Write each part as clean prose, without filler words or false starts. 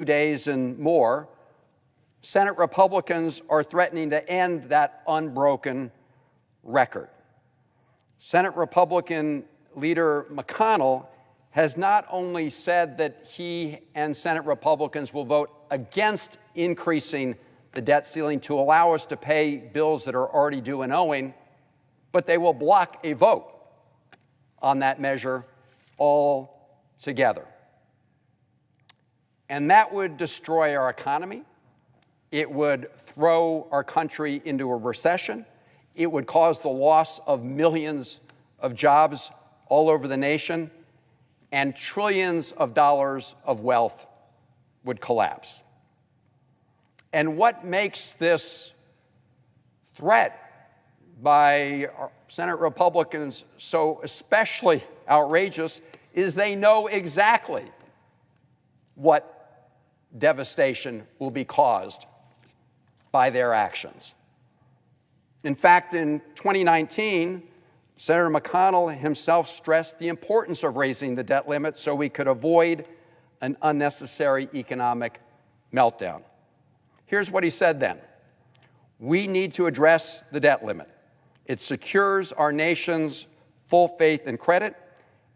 days and more, Senate Republicans are threatening to end that unbroken record. Senate Republican leader McConnell has not only said that he and Senate Republicans will vote against increasing the debt ceiling to allow us to pay bills that are already due and owing, but they will block a vote on that measure altogether. And that would destroy our economy. It would throw our country into a recession. It would cause the loss of millions of jobs all over the nation, and trillions of dollars of wealth would collapse. And what makes this threat by Senate Republicans so especially outrageous is they know exactly what devastation will be caused by their actions. In fact, in 2019, Senator McConnell himself stressed the importance of raising the debt limit so we could avoid an unnecessary economic meltdown. Here's what he said then. We need to address the debt limit. It secures our nation's full faith and credit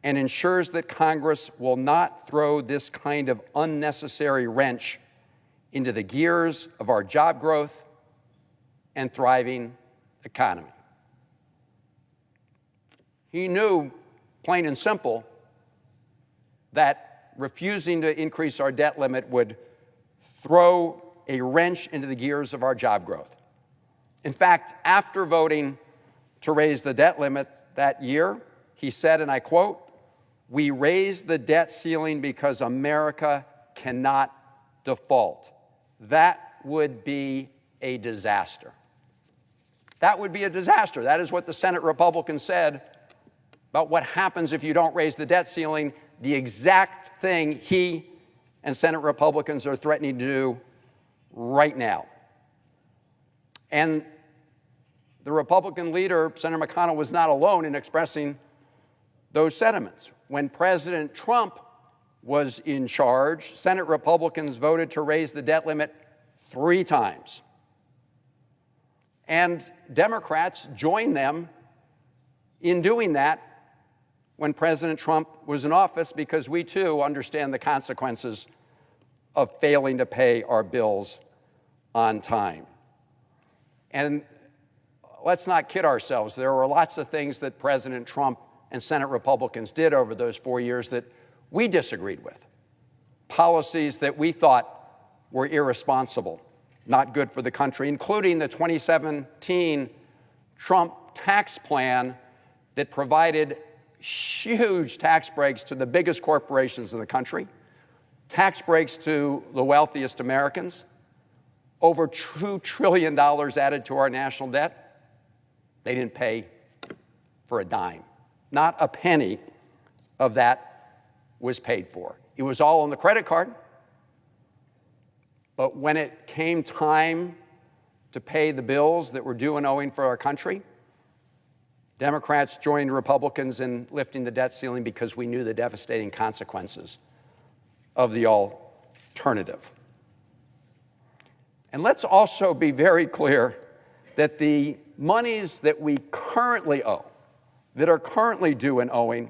and ensures that Congress will not throw this kind of unnecessary wrench into the gears of our job growth and thriving economy. He knew, plain and simple, that refusing to increase our debt limit would throw a wrench into the gears of our job growth. In fact, after voting to raise the debt limit that year, he said, and I quote, "We raised the debt ceiling because America cannot default. That would be a disaster." That would be a disaster. That is what the Senate Republicans said about what happens if you don't raise the debt ceiling, the exact thing he and Senate Republicans are threatening to do right now. And the Republican leader, Senator McConnell, was not alone in expressing those sentiments. When President Trump was in charge, Senate Republicans voted to raise the debt limit 3 times. And Democrats joined them in doing that when President Trump was in office, because we too understand the consequences of failing to pay our bills on time. And let's not kid ourselves. There were lots of things that President Trump and Senate Republicans did over those 4 years that we disagreed with. Policies that we thought were irresponsible, not good for the country, including the 2017 Trump tax plan that provided huge tax breaks to the biggest corporations in the country, tax breaks to the wealthiest Americans, over $2 trillion added to our national debt. They didn't pay for a dime. Not a penny of that was paid for. It was all on the credit card. But when it came time to pay the bills that were due and owing for our country, Democrats joined Republicans in lifting the debt ceiling because we knew the devastating consequences of the alternative. And let's also be very clear that the monies that we currently owe, that are currently due and owing,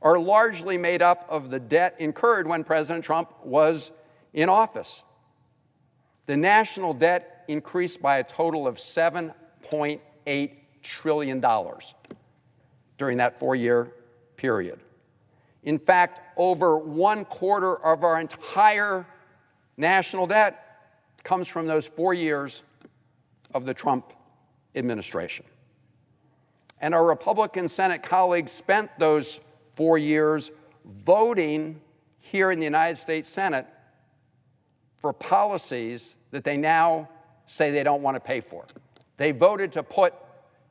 are largely made up of the debt incurred when President Trump was in office. The national debt increased by a total of $7.8 trillion during that 4-year period. In fact, over 1/4 of our entire national debt comes from those 4 years of the Trump administration. And our Republican Senate colleagues spent those 4 years voting here in the United States Senate for policies that they now say they don't want to pay for. They voted to put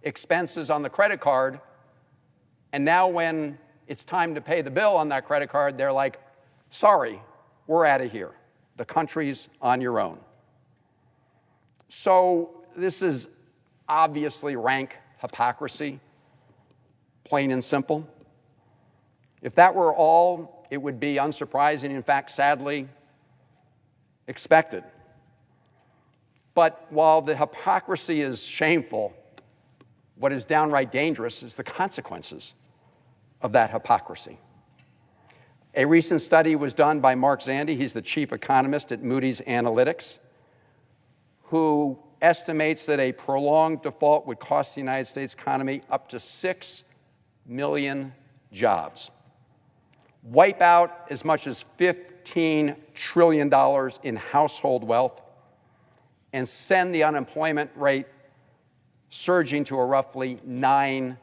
expenses on the credit card, and now when it's time to pay the bill on that credit card, they're like, sorry, we're out of here. The country's on your own. So this is obviously rank hypocrisy, plain and simple. If that were all, it would be unsurprising, in fact, sadly, expected. But while the hypocrisy is shameful, what is downright dangerous is the consequences of that hypocrisy. A recent study was done by Mark Zandi, he's the chief economist at Moody's Analytics, who estimates that a prolonged default would cost the United States economy up to 6 million jobs, wipe out as much as $15 trillion in household wealth, and send the unemployment rate surging to a roughly 9%,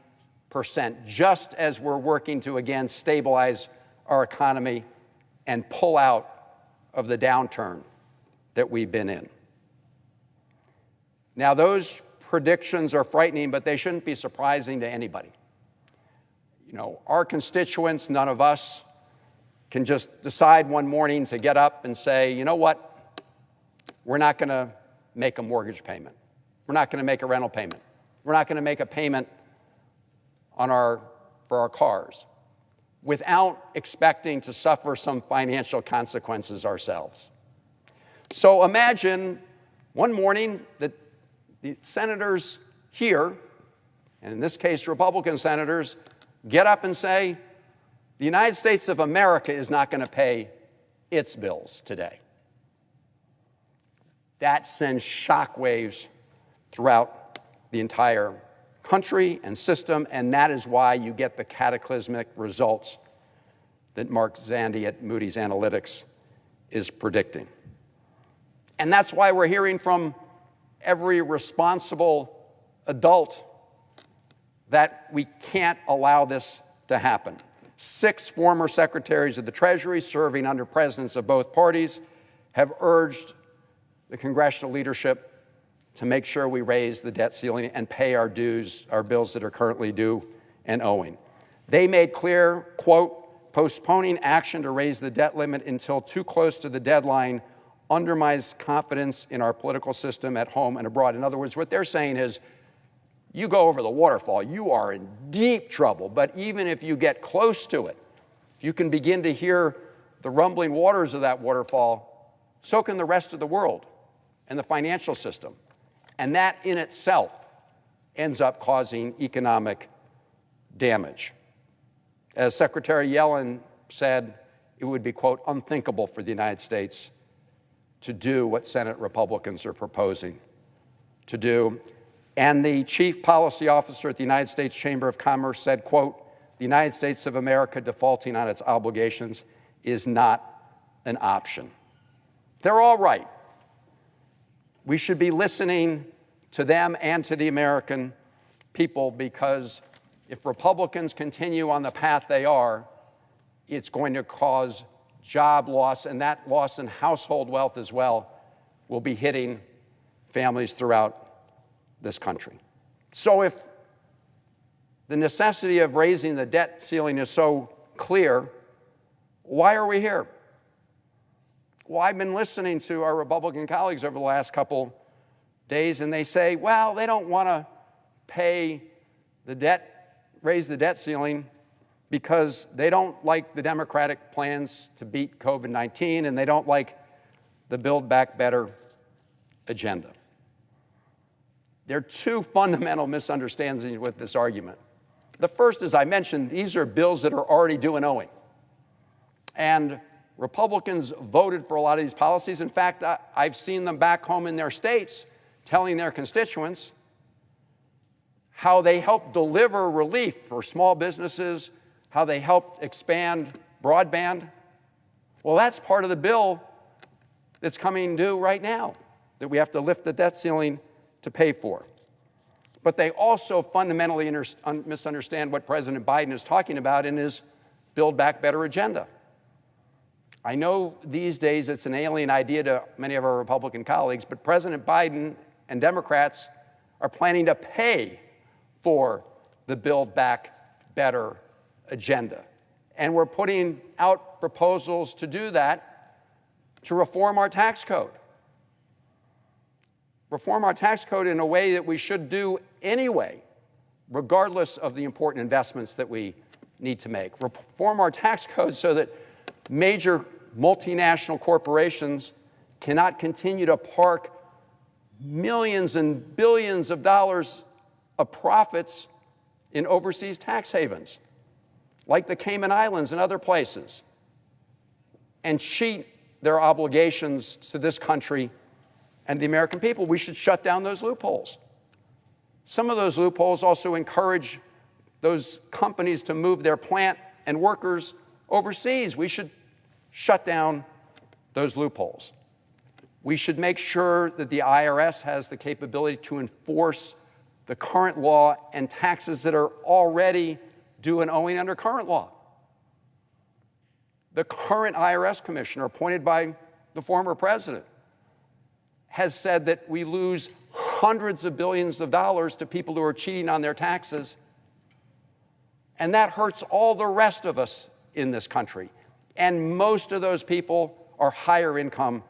just as we're working to again stabilize our economy and pull out of the downturn that we've been in. Now, those predictions are frightening, but they shouldn't be surprising to anybody. You know, our constituents, none of us, can just decide one morning to get up and say, you know what, we're not going to make a mortgage payment. We're not going to make a rental payment. We're not going to make a payment for our cars without expecting to suffer some financial consequences ourselves. So imagine one morning that the senators here, and in this case Republican senators, get up and say, the United States of America is not going to pay its bills today. That sends shockwaves throughout the entire country and system, and that is why you get the cataclysmic results that Mark Zandi at Moody's Analytics is predicting. And that's why we're hearing from every responsible adult that we can't allow this to happen. 6 former secretaries of the Treasury serving under presidents of both parties have urged the congressional leadership to make sure we raise the debt ceiling and pay our dues, our bills that are currently due and owing. They made clear, quote, postponing action to raise the debt limit until too close to the deadline undermines confidence in our political system at home and abroad. In other words, what they're saying is, you go over the waterfall, you are in deep trouble. But even if you get close to it, you can begin to hear the rumbling waters of that waterfall, so can the rest of the world and the financial system. And that in itself ends up causing economic damage. As Secretary Yellen said, it would be, quote, unthinkable for the United States to do what Senate Republicans are proposing to do. And the chief policy officer at the United States Chamber of Commerce said, quote, the United States of America defaulting on its obligations is not an option. They're all right. We should be listening to them and to the American people, because if Republicans continue on the path they are, it's going to cause job loss, and that loss in household wealth as well will be hitting families throughout this country. So if the necessity of raising the debt ceiling is so clear, why are we here? Well, I've been listening to our Republican colleagues over the last couple days, and they say, well, they don't want to raise the debt ceiling because they don't like the Democratic plans to beat COVID-19, and they don't like the Build Back Better agenda. There are 2 fundamental misunderstandings with this argument. The first, as I mentioned, these are bills that are already due and owing. And Republicans voted for a lot of these policies. In fact, I've seen them back home in their states telling their constituents how they helped deliver relief for small businesses, how they helped expand broadband. Well, that's part of the bill that's coming due right now, that we have to lift the debt ceiling to pay for. But they also fundamentally misunderstand what President Biden is talking about in his Build Back Better agenda. I know these days it's an alien idea to many of our Republican colleagues, but President Biden and Democrats are planning to pay for the Build Back Better agenda. And we're putting out proposals to do that, to reform our tax code. Reform our tax code in a way that we should do anyway, regardless of the important investments that we need to make. Reform our tax code so that major multinational corporations cannot continue to park millions and billions of dollars of profits in overseas tax havens, like the Cayman Islands and other places, and cheat their obligations to this country and the American people. We should shut down those loopholes. Some of those loopholes also encourage those companies to move their plant and workers overseas. We should shut down those loopholes. We should make sure that the IRS has the capability to enforce the current law and taxes that are already due and owing under current law. The current IRS commissioner, appointed by the former president, has said that we lose hundreds of billions of dollars to people who are cheating on their taxes, and that hurts all the rest of us in this country. And most of those people are higher income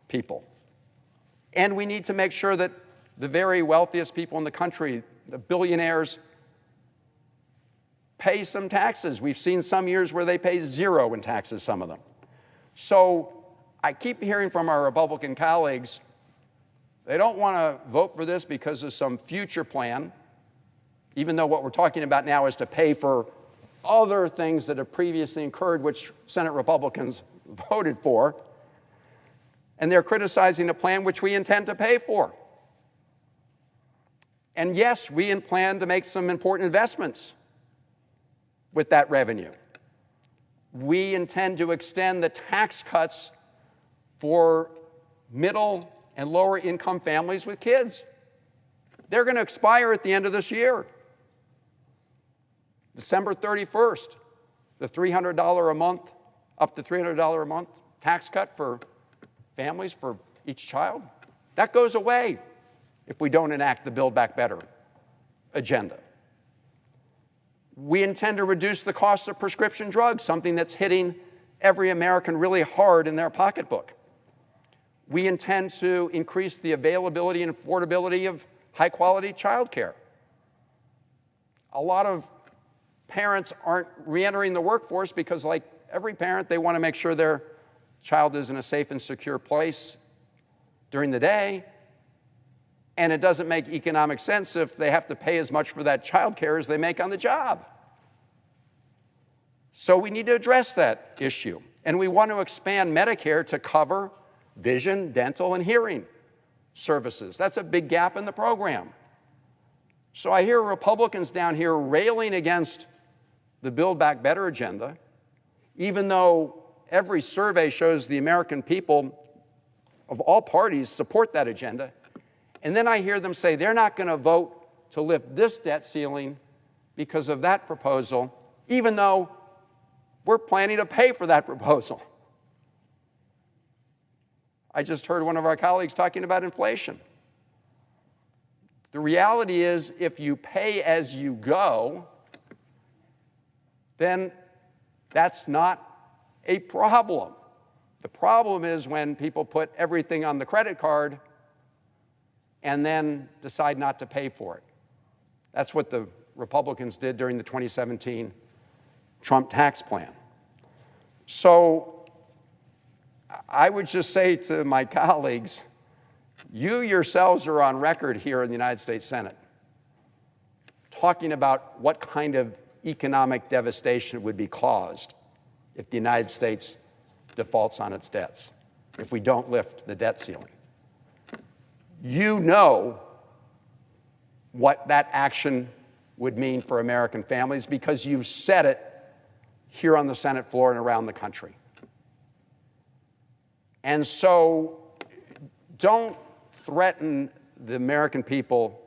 people. And we need to make sure that the very wealthiest people in the country, the billionaires, pay some taxes. We've seen some years where they pay zero in taxes, some of them. So I keep hearing from our Republican colleagues, they don't want to vote for this because of some future plan, even though what we're talking about now is to pay for other things that have previously incurred, which Senate Republicans voted for. And they're criticizing a plan which we intend to pay for. And yes, we plan to make some important investments with that revenue. We intend to extend the tax cuts for middle and lower income families with kids. They're going to expire at the end of this year. December 31st, the $300 a month, up to $300 a month tax cut for families for each child, that goes away if we don't enact the Build Back Better agenda. We intend to reduce the cost of prescription drugs, something that's hitting every American really hard in their pocketbook. We intend to increase the availability and affordability of high-quality child care. A lot of parents aren't reentering the workforce because, like every parent, they want to make sure their child is in a safe and secure place during the day. And it doesn't make economic sense if they have to pay as much for that child care as they make on the job. So we need to address that issue. And we want to expand Medicare to cover vision, dental, and hearing services. That's a big gap in the program. So I hear Republicans down here railing against the Build Back Better agenda, even though every survey shows the American people of all parties support that agenda. And then I hear them say they're not going to vote to lift this debt ceiling because of that proposal, even though we're planning to pay for that proposal. I just heard one of our colleagues talking about inflation. The reality is, if you pay as you go, then that's not a problem. The problem is when people put everything on the credit card and then decide not to pay for it. That's what the Republicans did during the 2017 Trump tax plan. So I would just say to my colleagues, you yourselves are on record here in the United States Senate talking about what kind of economic devastation would be caused if the United States defaults on its debts, if we don't lift the debt ceiling. You know what that action would mean for American families because you've said it here on the Senate floor and around the country. And so don't threaten the American people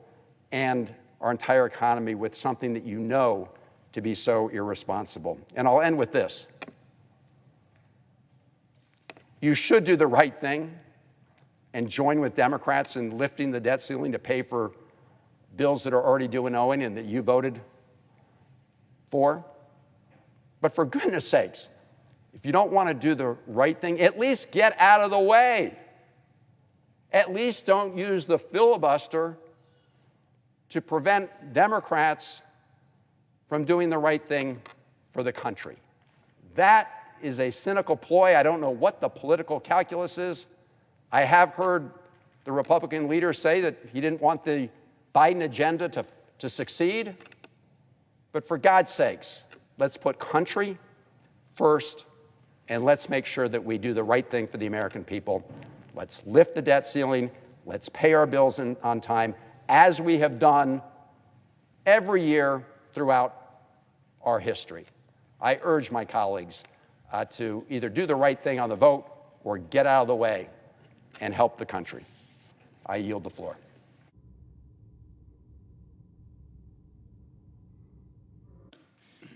and our entire economy with something that you know to be so irresponsible. And I'll end with this. You should do the right thing and join with Democrats in lifting the debt ceiling to pay for bills that are already due and owing and that you voted for. But for goodness sakes, if you don't want to do the right thing, at least get out of the way. At least don't use the filibuster to prevent Democrats from doing the right thing for the country. That is a cynical ploy. I don't know what the political calculus is. I have heard the Republican leader say that he didn't want the Biden agenda to succeed. But for God's sakes, let's put country first, and let's make sure that we do the right thing for the American people. Let's lift the debt ceiling. Let's pay our bills on time, as we have done every year throughout our history. I urge my colleagues to either do the right thing on the vote or get out of the way and help the country. I yield the floor.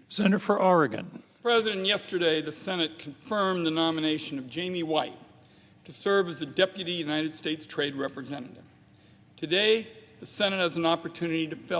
Senator for Oregon. President, yesterday the Senate confirmed the nomination of Jamie White to serve as the Deputy United States Trade Representative. Today, the Senate has an opportunity to fill